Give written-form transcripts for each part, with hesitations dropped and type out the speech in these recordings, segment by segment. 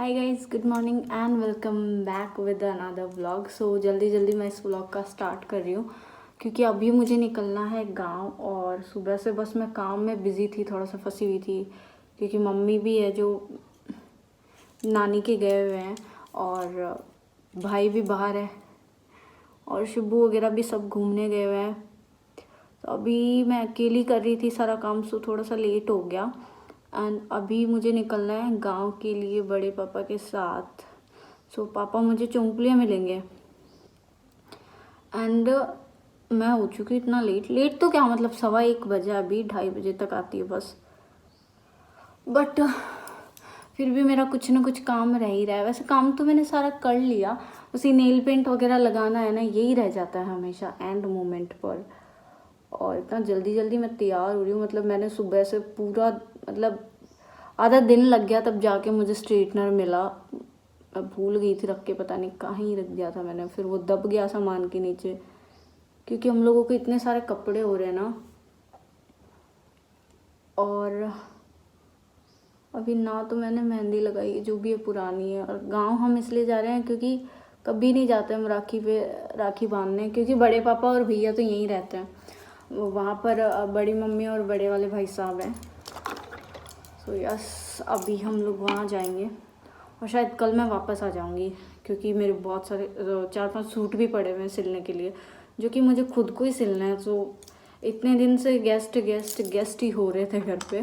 Hi guys, good morning and welcome back with another vlog. So जल्दी जल्दी मैं इस व्लॉग का स्टार्ट कर रही हूँ क्योंकि अभी मुझे निकलना है गांव। और सुबह से बस मैं काम में बिज़ी थी, थोड़ा सा फंसी हुई थी क्योंकि मम्मी भी है जो नानी के गए हुए हैं और भाई भी बाहर है और शिबू वगैरह भी सब घूमने गए हुए हैं। तो अभी मैं अकेली कर रही थी सारा काम, सो थोड़ा सा लेट हो गया। एंड अभी मुझे निकलना है गांव के लिए बड़े पापा के साथ। सो पापा मुझे चौंकलियाँ मिलेंगे। एंड मैं हो चुकी हूँ इतना लेट तो क्या मतलब 1:15 बजे, अभी 2:30 बजे तक आती है बस। बट फिर भी मेरा कुछ ना कुछ काम रह ही रहा है। वैसे काम तो मैंने सारा कर लिया, उसी नेल पेंट वगैरह लगाना है ना, यही रह जाता है हमेशा एंड मोमेंट पर। और इतना जल्दी जल्दी मैं तैयार हो रही हूँ, मतलब मैंने सुबह से पूरा मतलब आधा दिन लग गया तब जाके मुझे स्ट्रेटनर मिला। मैं भूल गई थी रख के, पता नहीं कहाँ ही रख दिया था मैंने। फिर वो दब गया सामान के नीचे क्योंकि हम लोगों के इतने सारे कपड़े हो रहे हैं ना। और अभी ना तो मैंने मेहंदी लगाई, जो भी है पुरानी है। और गांव हम इसलिए जा रहे हैं क्योंकि कभी नहीं जाते हम राखी पे राखी बांधने, क्योंकि बड़े पापा और भैया तो यहीं रहते हैं। वहाँ पर बड़ी मम्मी और बड़े वाले भाई साहब हैं। सो यस, अभी हम लोग वहाँ जाएंगे और शायद कल मैं वापस आ जाऊँगी क्योंकि मेरे बहुत सारे 4-5 सूट भी पड़े हुए हैं सिलने के लिए, जो कि मुझे खुद को ही सिलना है। तो इतने दिन से गेस्ट ही हो रहे थे घर पे,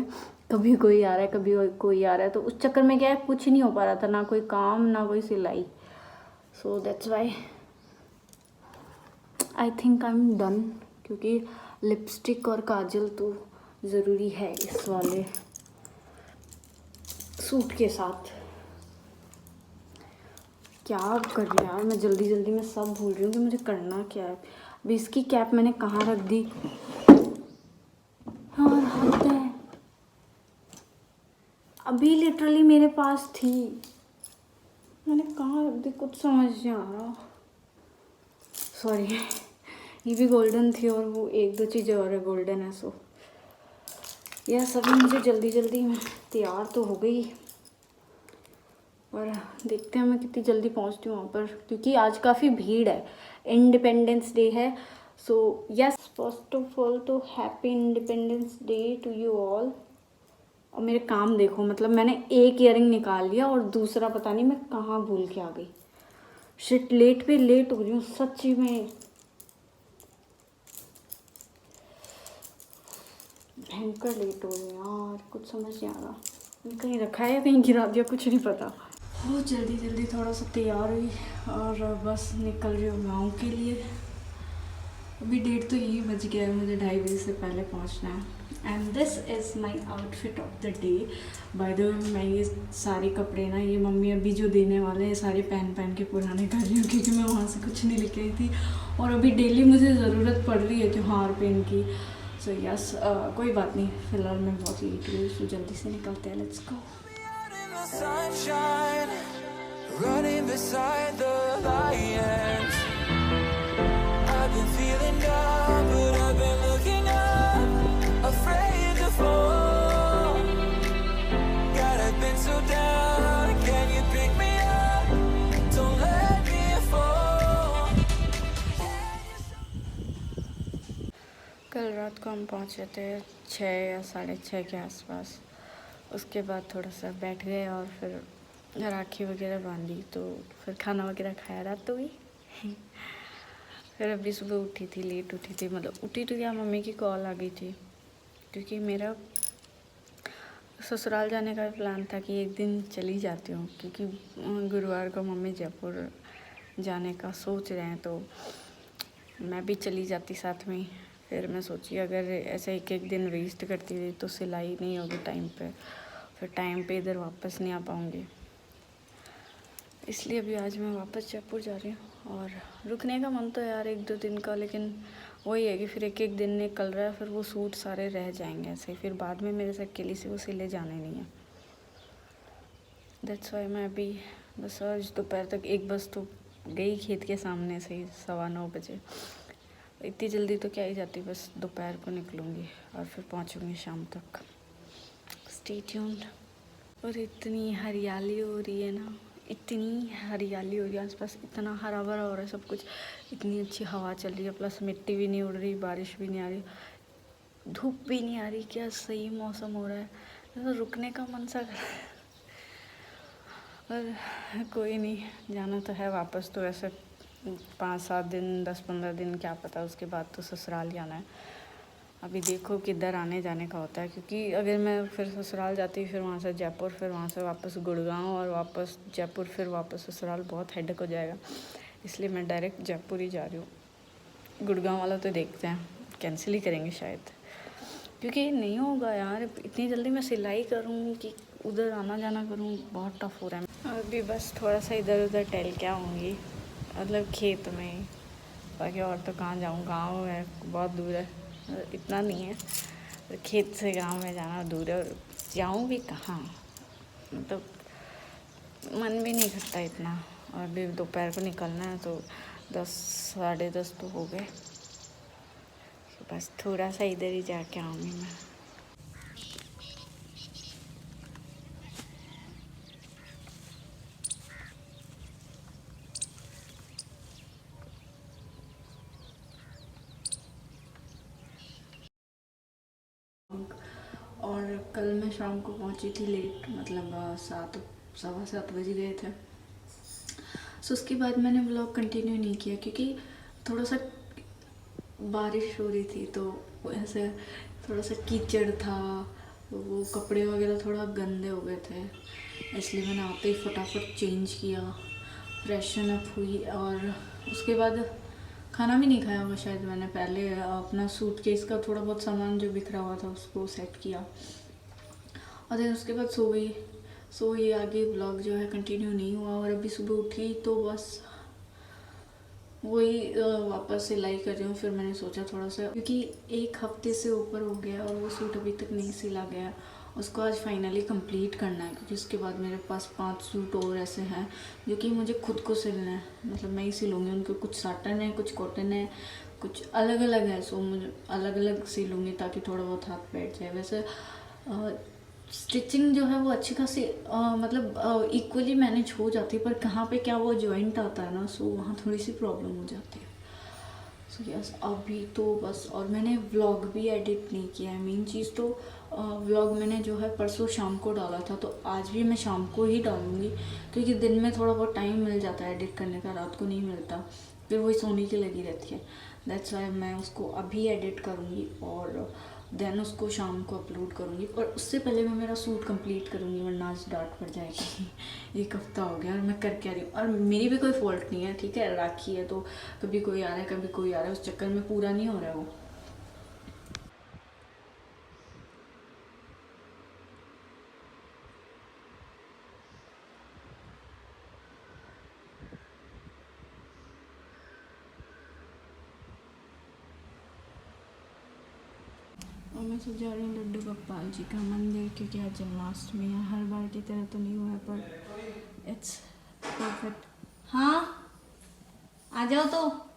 कभी कोई आ रहा है कभी कोई आ रहा है, तो उस चक्कर में क्या है, कुछ नहीं हो पा रहा था, ना कोई काम ना कोई सिलाई। So that's why I think I am done, क्योंकि लिपस्टिक और काजल तो ज़रूरी है इस वाले सूट के साथ। क्या कर रही यार, मैं जल्दी जल्दी में सब भूल रही हूँ कि मुझे करना क्या है। अभी इसकी कैप मैंने कहाँ रख दी यार, हद है। अभी लिटरली मेरे पास थी, मैंने कहाँ रख दी, कुछ समझ नहीं आ रहा। सॉरी, ये भी गोल्डन थी और वो एक दो चीज़ें और है गोल्डन है। सो यह सभी मुझे जल्दी जल्दी में तैयार तो हो गई, और देखते हैं मैं कितनी जल्दी पहुंचती हूँ वहाँ पर, क्योंकि आज काफ़ी भीड़ है, इंडिपेंडेंस डे है। So yes, first of all तो happy independence day to you all. और मेरे काम देखो, मतलब मैंने एक ईयरिंग निकाल लिया और दूसरा पता नहीं मैं कहाँ भूल के आ गई। शिट, लेट पे लेट हो रही हूँ सच्ची में, भयंकर लेट हो रही हूँ यार, कुछ समझ नहीं आ रहा। कहीं रखा है या कहीं गिरा दिया, कुछ नहीं पता। बहुत जल्दी जल्दी थोड़ा सा तैयार हुई और बस निकल रही हूँ गाँव के लिए। अभी 1:30 तो यही बज गया है, मुझे 2:30 बजे से पहले पहुँचना है। And this is my outfit of the day. By the way, मैं ये सारे कपड़े ना, ये मम्मी अभी जो देने वाले हैं, सारे पहन पहन के पुराने कर रही हूँ क्योंकि मैं वहाँ से कुछ नहीं लेके आई थी और अभी डेली मुझे ज़रूरत पड़ रही है त्योहार पे इनकी। सो यस, कोई बात नहीं, फ़िलहाल मैं बहुत लेट हुई, सो जल्दी से निकलते हैं, let's go. Sunshine, running beside the lions. I've been feeling down, but I've been looking up, afraid to fall. God, I've been so down, can you pick me up? Don't let me fall. कल रात को हम पहुँचे थे 6 या 6:30 के आसपास। उसके बाद थोड़ा सा बैठ गए और फिर राखी वगैरह बांधी, तो फिर खाना वगैरह खाया, रात तो हुई। फिर अभी सुबह उठी थी, लेट उठी थी, मतलब उठी तो क्या, मम्मी की कॉल आ गई थी क्योंकि मेरा ससुराल जाने का प्लान था कि एक दिन चली जाती हूँ, क्योंकि गुरुवार को मम्मी जयपुर जाने का सोच रहे हैं, तो मैं भी चली जाती साथ में। फिर मैं सोची अगर ऐसे एक एक दिन वेस्ट करती रही तो सिलाई नहीं होगी टाइम पे, फिर टाइम पे इधर वापस नहीं आ पाऊँगी। इसलिए अभी आज मैं वापस जयपुर जा रही हूँ। और रुकने का मन तो यार 1-2 दिन का, लेकिन वही है कि फिर एक एक दिन निकल रहा है, फिर वो सूट सारे रह जाएंगे ऐसे, फिर बाद में मेरे से अकेली से वो सिले जाने नहीं है। दैट्स वाई मैं अभी बस आज दोपहर तक, एक बस तो गई खेत के सामने से ही 9:15 बजे। इतनी जल्दी तो क्या ही जाती, बस दोपहर को निकलूँगी और फिर पहुँचूँगी शाम तक। Stay tuned. और इतनी हरियाली हो रही है ना, इतनी हरियाली हो रही है आसपास, इतना हरा भरा हो रहा है सब कुछ, इतनी अच्छी हवा चल रही है, प्लस मिट्टी भी नहीं उड़ रही, बारिश भी नहीं आ रही, धूप भी नहीं आ रही, क्या सही मौसम हो रहा है, तो रुकने का मन सा कर रहा है। और कोई नहीं, जाना तो है वापस तो, ऐसे 5-7 दिन 10-15 दिन क्या पता, उसके बाद तो ससुराल जाना है। अभी देखो किधर आने जाने का होता है, क्योंकि अगर मैं फिर ससुराल जाती फिर वहाँ से जयपुर, फिर वहाँ से वापस गुड़गांव और वापस जयपुर, फिर वापस ससुराल, बहुत हेडेक हो जाएगा। इसलिए मैं डायरेक्ट जयपुर ही जा रही हूँ। गुड़गांव वाला तो देखते हैं, कैंसिल ही करेंगे शायद, क्योंकि नहीं होगा यार, इतनी जल्दी मैं सिलाई करूँ कि उधर आना जाना करूँ, बहुत टफ हो रहा है। अभी बस थोड़ा सा इधर उधर टहल के आऊँगी, मतलब खेत में, बाकी और तो कहाँ जाऊँ, गाँव है बहुत दूर है, इतना नहीं है, खेत से गांव में जाना दूर है, और जाऊँ भी कहाँ, मतलब मन भी नहीं करता इतना। और अभी दोपहर को निकलना है तो 10 साढ़े 10 तो हो गए, तो बस थोड़ा सा इधर ही जाके आऊँगी मैं। और कल मैं शाम को पहुंची थी लेट, मतलब 7 सवा 7 बज गए थे। सो उसके बाद मैंने व्लॉग कंटिन्यू नहीं किया, क्योंकि थोड़ा सा बारिश हो रही थी, तो ऐसे थोड़ा सा कीचड़ था, वो कपड़े वगैरह थोड़ा गंदे हो गए थे, इसलिए मैंने आते ही फटाफट चेंज किया, फ्रेशन अप हुई, और उसके बाद खाना भी नहीं खाया हुआ शायद मैंने, पहले अपना सूटकेस का थोड़ा बहुत सामान जो बिखरा हुआ था उसको सेट किया, और फिर उसके बाद सो गई। सो ये आगे ब्लॉग जो है कंटिन्यू नहीं हुआ, और अभी सुबह उठी तो बस वही वापस सिलाई कर रही हूँ। फिर मैंने सोचा थोड़ा सा, क्योंकि 1 हफ्ते से ऊपर हो गया और वो सूट अभी तक नहीं सिला गया, उसको आज फाइनली कंप्लीट करना है, क्योंकि उसके बाद मेरे पास 5 सूट और ऐसे हैं जो कि मुझे खुद को सिलना है, मतलब मैं ही सिलूँगी उनको, कुछ साटन है, कुछ कॉटन है, कुछ अलग अलग है, सो मुझे अलग अलग सिलूँगी ताकि थोड़ा बहुत हाथ बैठ जाए। वैसे स्टिचिंग जो है वो अच्छी खासी मतलब इक्वली मैनेज हो जाती है, पर कहाँ पे क्या वो जॉइंट आता है ना, सो वहाँ थोड़ी सी प्रॉब्लम हो जाती है। सो यस, अभी तो बस, और मैंने व्लॉग भी एडिट नहीं किया है, मेन चीज़ तो व्लॉग मैंने जो है परसों शाम को डाला था, तो आज भी मैं शाम को ही डालूँगी, क्योंकि दिन में थोड़ा बहुत टाइम मिल जाता है एडिट करने का, रात को नहीं मिलता, फिर वही सोने की लगी रहती है। दैट्स वाई मैं उसको अभी एडिट करूँगी और देन उसको शाम को अपलोड करूँगी, और उससे पहले मैं मेरा सूट कंप्लीट करूँगी, वरना आज डांट पड़ जाएगी। 1 हफ्ता हो गया और मैं कर क्या रही हूँ, और मेरी भी कोई फॉल्ट नहीं है, ठीक है, राखी है तो कभी कोई आ रहा है कभी कोई आ रहा है, उस चक्कर में पूरा नहीं हो रहा है वो। और मैं तो जा रही हूँ लड्डू गोपाल जी का मंदिर, क्योंकि आज जन्माष्टमी है, हर बार की तरह तो नहीं हुआ है पर इट्स परफेक्ट। हाँ आ जाओ तो।